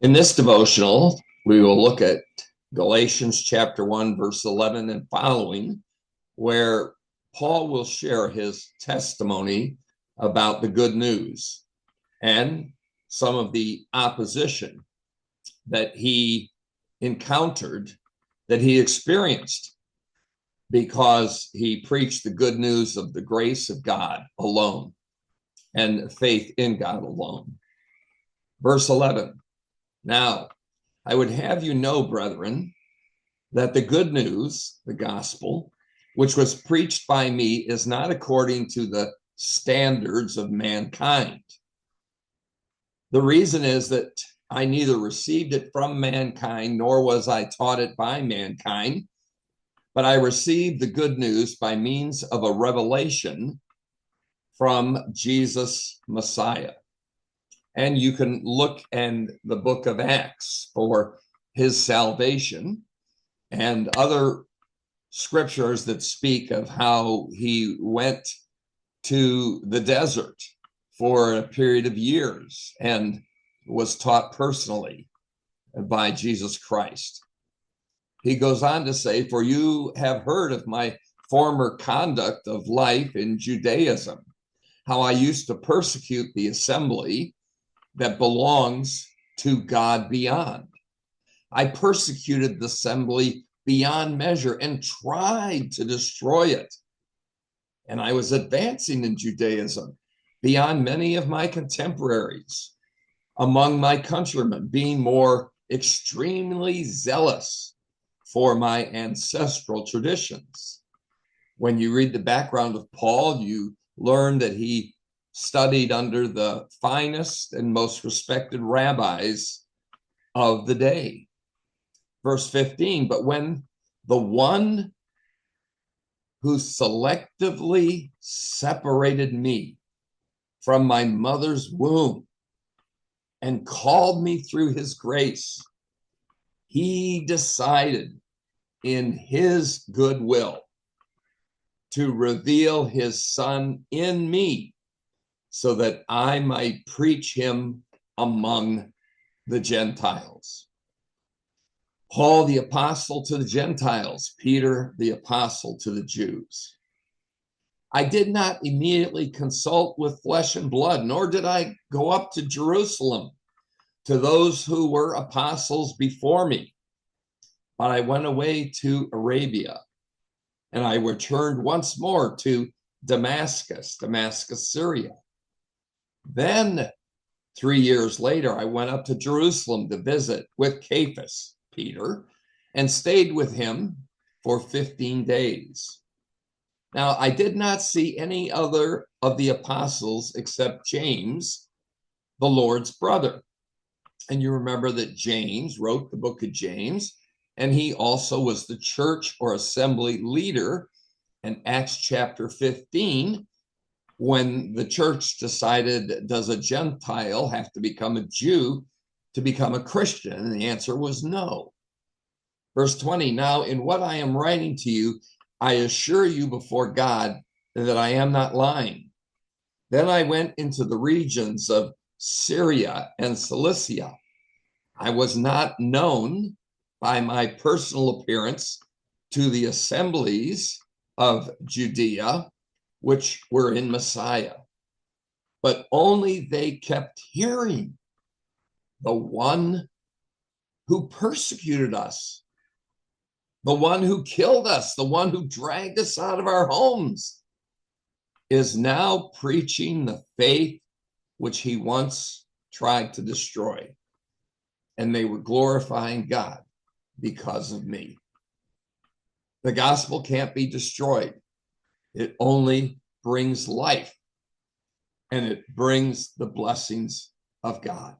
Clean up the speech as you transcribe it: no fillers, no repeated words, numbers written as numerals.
In this devotional, we will look at Galatians chapter 1, verse 11 and following, where Paul will share his testimony about the good news and some of the opposition that he encountered, that he experienced, because he preached the good news of the grace of God alone and faith in God alone. Verse 11. Now, I would have you know, brethren, that the good news, the gospel, which was preached by me is not according to the standards of mankind. The reason is that I neither received it from mankind, nor was I taught it by mankind, but I received the good news by means of a revelation from Jesus Messiah. And you can look in the book of Acts for his salvation and other scriptures that speak of how he went to the desert for a period of years and was taught personally by Jesus Christ. He goes on to say, for you have heard of my former conduct of life in Judaism, how I used to persecute the assembly that belongs to God beyond. I persecuted the assembly beyond measure and tried to destroy it. And I was advancing in Judaism beyond many of my contemporaries among my countrymen, being more extremely zealous for my ancestral traditions. When you read the background of Paul, you learn that he studied under the finest and most respected rabbis of the day. Verse 15, but when the one who selectively separated me from my mother's womb and called me through his grace, he decided in his goodwill to reveal his son in me, so that I might preach him among the Gentiles. Paul, the apostle to the Gentiles, Peter, the apostle to the Jews. I did not immediately consult with flesh and blood, nor did I go up to Jerusalem to those who were apostles before me, but I went away to Arabia, and I returned once more to Damascus, Syria. Then 3 years later, I went up to Jerusalem to visit with Cephas, Peter, and stayed with him for 15 days. Now, I did not see any other of the apostles except James, the Lord's brother. And you remember that James wrote the book of James, and he also was the church or assembly leader in Acts chapter 15, when the church decided, does a Gentile have to become a Jew to become a Christian? And the answer was no. Verse 20, now in what I am writing to you, I assure you before God that I am not lying. Then I went into the regions of Syria and Cilicia. I was not known by my personal appearance to the assemblies of Judea, which were in Messiah, but only they kept hearing the one who persecuted us, the one who killed us, the one who dragged us out of our homes, is now preaching the faith which he once tried to destroy. And they were glorifying God because of me. The gospel can't be destroyed. It only brings life, and it brings the blessings of God.